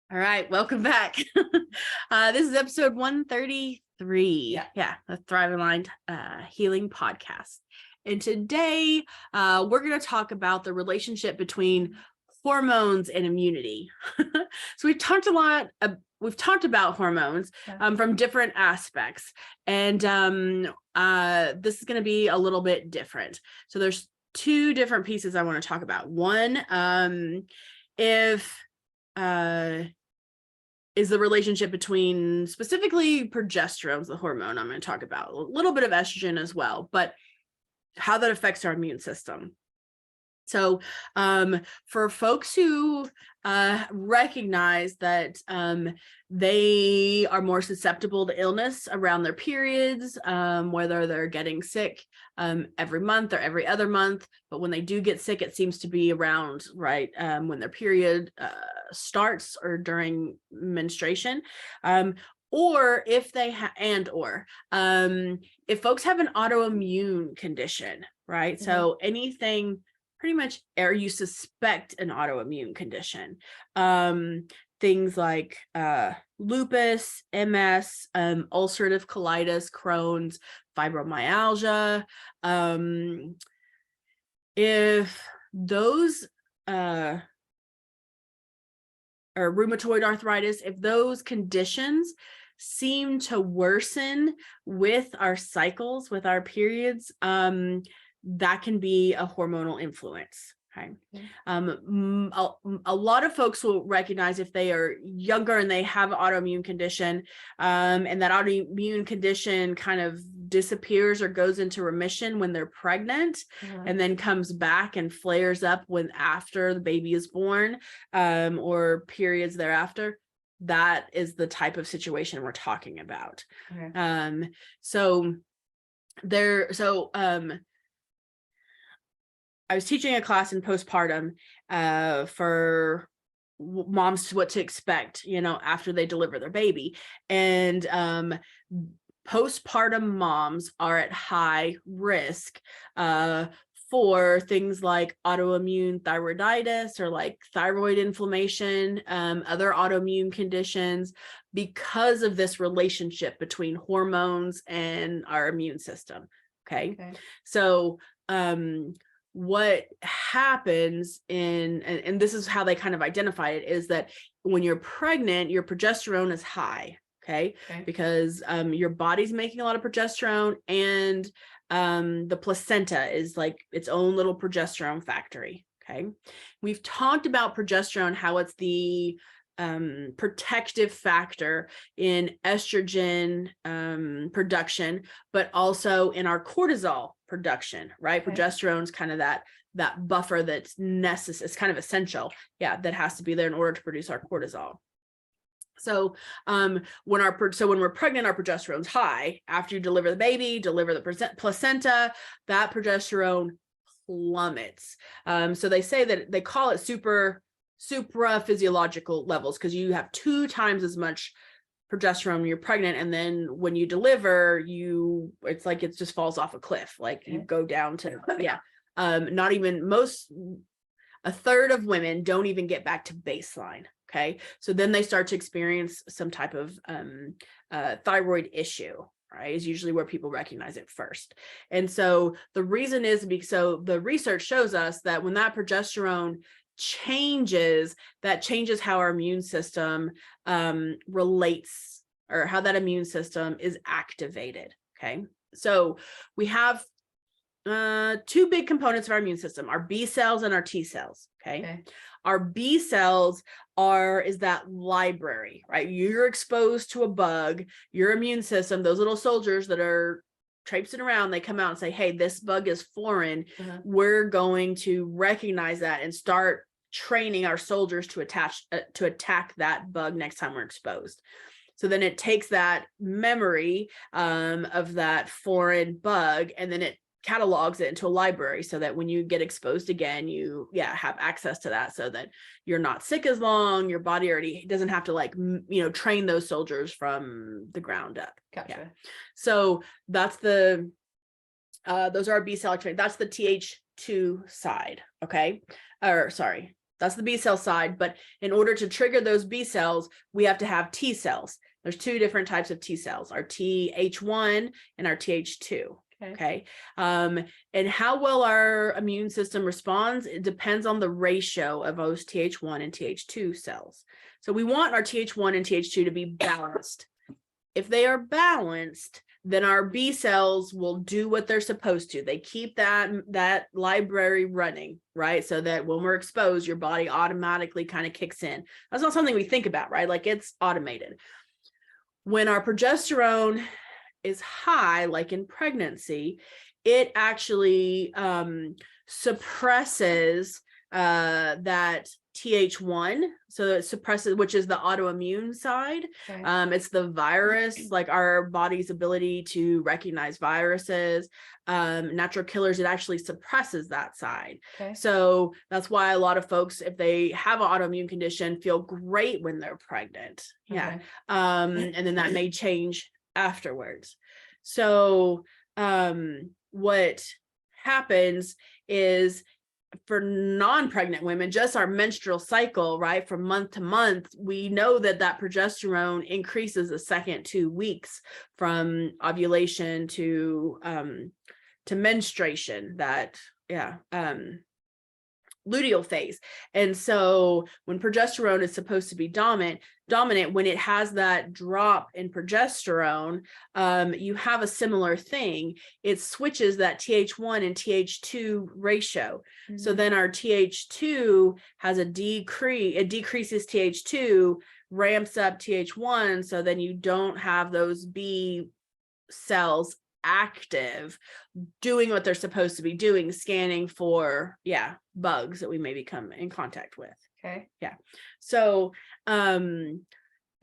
All right, welcome back. This is episode 133. Yeah, the Thrive Aligned Healing Podcast. And today we're going to talk about the relationship between hormones and immunity. So we've talked about hormones from different aspects, and this is going to be a little bit different. So there's two different pieces I want to talk about. One, is the relationship between specifically progesterone's the hormone I'm going to talk about, a little bit of estrogen as well, but how that affects our immune system. So for folks who recognize that they are more susceptible to illness around their periods, whether they're getting sick every month or every other month, but when they do get sick, it seems to be around when their period starts or during menstruation. Or if they if folks have an autoimmune condition, right? Mm-hmm. So anything pretty much, or you suspect an autoimmune condition, things like lupus, MS, ulcerative colitis, Crohn's, fibromyalgia. If those or rheumatoid arthritis, if those conditions seem to worsen with our cycles, with our periods, that can be a hormonal influence. Okay. A lot of folks will recognize if they are younger and they have an autoimmune condition, and that autoimmune condition kind of disappears or goes into remission when they're pregnant, and then comes back and flares up when after the baby is born, or periods thereafter. That is the type of situation we're talking about. Okay. I was teaching a class in postpartum for moms what to expect, after they deliver their baby. And postpartum moms are at high risk for things like autoimmune thyroiditis or like thyroid inflammation, other autoimmune conditions, because of this relationship between hormones and our immune system. Okay. So what happens and this is how they kind of identify it, is that when you're pregnant, your progesterone is high. Okay. Because your body's making a lot of progesterone, and the placenta is like its own little progesterone factory. Okay. We've talked about progesterone, how it's the protective factor in estrogen production, but also in our cortisol production, right? Okay. Progesterone's kind of that buffer that's necessary. It's kind of essential, that has to be there in order to produce our cortisol. So when we're pregnant, our progesterone's high. After you deliver the baby, deliver the placenta, that progesterone plummets. So they say that they call it supra physiological levels, because you have 2 times as much progesterone when you're pregnant, and then when you deliver, it's like it just falls off a cliff. Like you go down to not even a third of women don't even get back to baseline. Okay, so then they start to experience some type of thyroid issue, right? Is usually where people recognize it first. And so the reason is so the research shows us that when that progesterone changes, that changes how our immune system relates, or how that immune system is activated. Okay, so we have 2 big components of our immune system: our B cells and our T cells. Okay. Our B cells is that library, right? You're exposed to a bug, your immune system, those little soldiers that are traipsing around, they come out and say, hey, this bug is foreign. We're going to recognize that and start training our soldiers to attack that bug next time we're exposed. So then it takes that memory of that foreign bug, and then it catalogs it into a library, so that when you get exposed again, you have access to that, so that you're not sick as long. Your body already doesn't have to train those soldiers from the ground up. Gotcha. Yeah. So that's those are our B cell activity. That's the Th2 side. Okay. Or sorry, that's the B cell side. But in order to trigger those B cells, we have to have T cells. There's two different types of T cells, our Th1 and our Th2. Okay. And how well our immune system responds, it depends on the ratio of those Th1 and Th2 cells. So we want our Th1 and Th2 to be balanced. If they are balanced, then our B cells will do what they're supposed to. They keep that library running, right? So that when we're exposed, your body automatically kind of kicks in. That's not something we think about, right? Like it's automated. When our progesterone is high, like in pregnancy, it actually suppresses that Th1. So it suppresses, which is the autoimmune side. Okay. It's the virus, like our body's ability to recognize viruses, natural killers. It actually suppresses that side. Okay. So that's why a lot of folks, if they have an autoimmune condition, feel great when they're pregnant. Yeah. Okay. And then that may change afterwards. So what happens is, for non-pregnant women, just our menstrual cycle, right, from month to month, we know that progesterone increases the second 2 weeks from ovulation to menstruation, that luteal phase. And so when progesterone is supposed to be dominant, when it has that drop in progesterone, you have a similar thing. It switches that Th1 and Th2 ratio. Mm-hmm. So then our Th2 has a decrease, it decreases Th2, ramps up Th1. So then you don't have those B cells active, doing what they're supposed to be doing, scanning for bugs that we may become in contact with. Okay. Yeah. So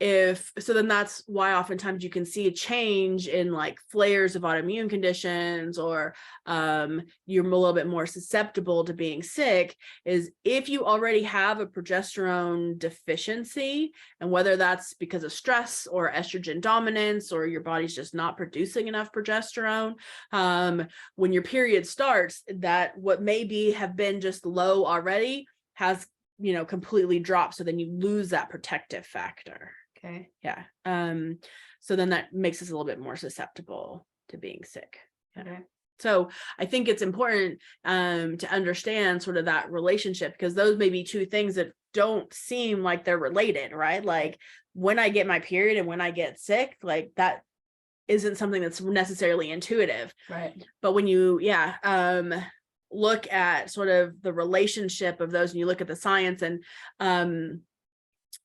then that's why oftentimes you can see a change in like flares of autoimmune conditions, or you're a little bit more susceptible to being sick, is if you already have a progesterone deficiency, and whether that's because of stress or estrogen dominance, or your body's just not producing enough progesterone, when your period starts, that what maybe have been just low already has completely dropped. So then you lose that protective factor. Okay. Yeah. So then that makes us a little bit more susceptible to being sick. Yeah. Okay. So I think it's important to understand sort of that relationship, because those may be two things that don't seem like they're related, right? Like when I get my period and when I get sick, like that isn't something that's necessarily intuitive. Right. But when you, look at sort of the relationship of those, and you look at the science and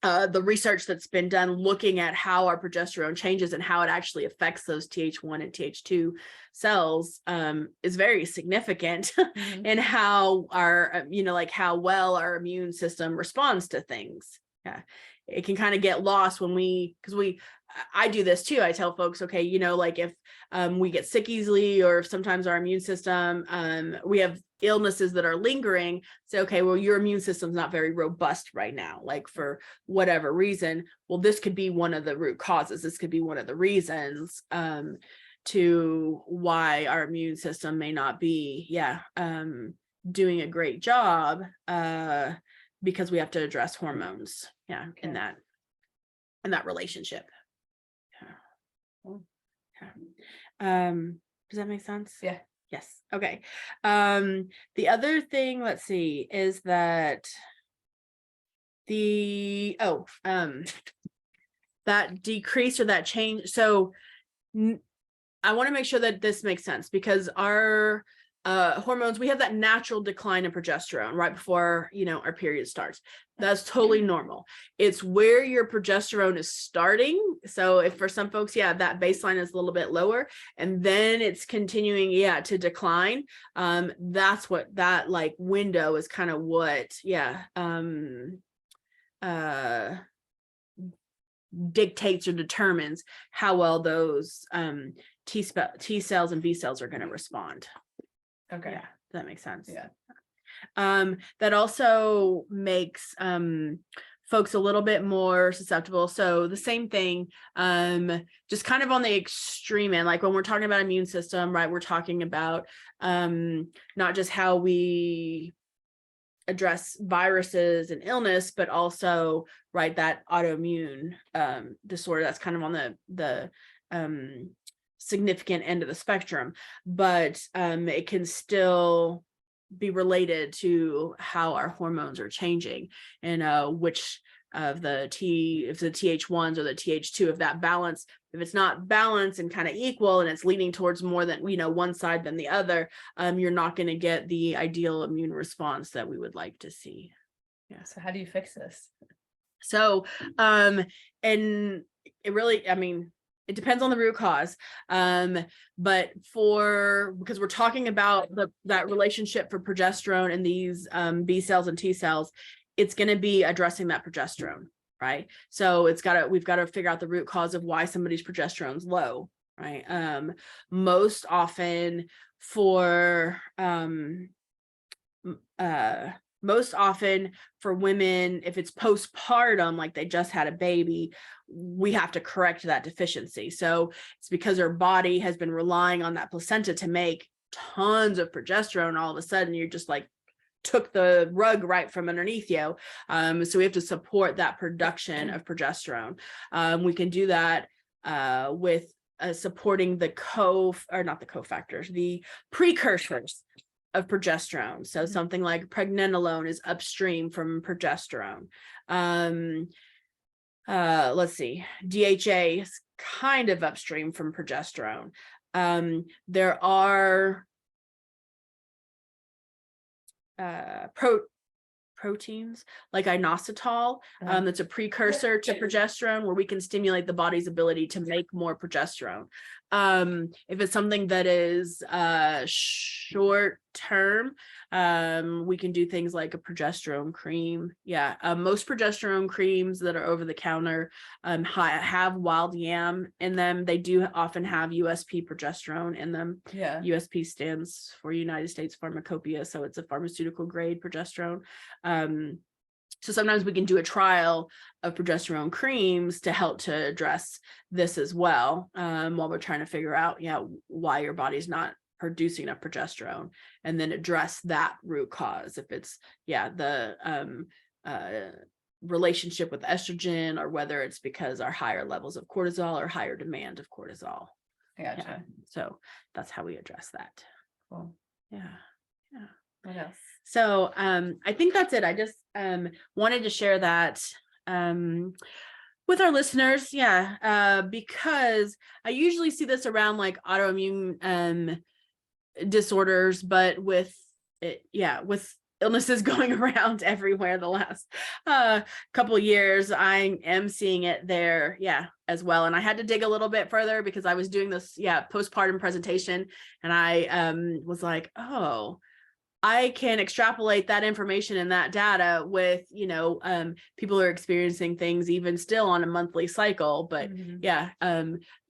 the research that's been done looking at how our progesterone changes and how it actually affects those Th1 and Th2 cells is very significant Mm-hmm. in how our, like how well our immune system responds to things. Yeah. It can kind of get lost when I do this too. I tell folks, okay, like if we get sick easily, or if sometimes our immune system, we have illnesses that are lingering, say, okay, well, your immune system's not very robust right now, like for whatever reason. Well, this could be one of the root causes. This could be one of the reasons to why our immune system may not be, doing a great job, because we have to address hormones, Okay. in that relationship. Does that make sense? Yeah. Yes. Okay. The other thing, let's see, is that that decrease or that change. So I want to make sure that this makes sense, because our hormones, we have that natural decline in progesterone right before, our period starts. That's totally normal. It's where your progesterone is starting. So if for some folks, that baseline is a little bit lower, and then it's continuing, to decline. That's what that like window is kind of what, dictates or determines how well those T cells and B cells are going to respond. Okay. Yeah, that makes sense. Yeah. That also makes folks a little bit more susceptible. So the same thing, just kind of on the extreme end, like when we're talking about immune system, right? We're talking about not just how we address viruses and illness, but also, right, that autoimmune disorder that's kind of on the significant end of the spectrum, but it can still be related to how our hormones are changing, and which of if the Th1s or the Th2, if that balance, if it's not balanced and kind of equal, and it's leaning towards more than, one side than the other, you're not going to get the ideal immune response that we would like to see. Yeah. So how do you fix this? So, and it really, it depends on the root cause. But because we're talking about that relationship for progesterone and these B cells and T cells, it's going to be addressing that progesterone, right? So we've got to figure out the root cause of why somebody's progesterone's low, right? Most often for women, if it's postpartum, like they just had a baby, we have to correct that deficiency. So it's because her body has been relying on that placenta to make tons of progesterone. All of a sudden, you're just like took the rug right from underneath you. So we have to support that production of progesterone. We can do that with supporting the precursors of progesterone. So something like pregnenolone is upstream from progesterone. Let's see, DHA is kind of upstream from progesterone. There are proteins like inositol, that's a precursor to progesterone, where we can stimulate the body's ability to make more progesterone. If it's something that is short term, we can do things like a progesterone cream. Most progesterone creams that are over the counter have wild yam in them. They do often have USP progesterone in them. USP stands for United States Pharmacopoeia, so it's a pharmaceutical grade progesterone. So sometimes we can do a trial of progesterone creams to help to address this as well, while we're trying to figure out, why your body's not producing enough progesterone, and then address that root cause. If it's, the relationship with estrogen, or whether it's because our higher levels of cortisol or higher demand of cortisol. Gotcha. So that's how we address that. Cool. Yeah. What else? So I think that's it. I just wanted to share that with our listeners. Because I usually see this around like autoimmune disorders, but with illnesses going around everywhere the last couple of years, I am seeing it there as well. And I had to dig a little bit further because I was doing this postpartum presentation, and I was like, oh, I can extrapolate that information and that data with, people who are experiencing things even still on a monthly cycle. But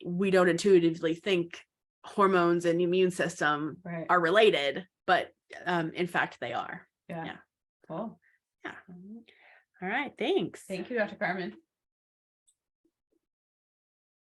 we don't intuitively think hormones and immune system are related, but in fact they are. Cool. All right, thanks. Thank you, Dr. Carmen.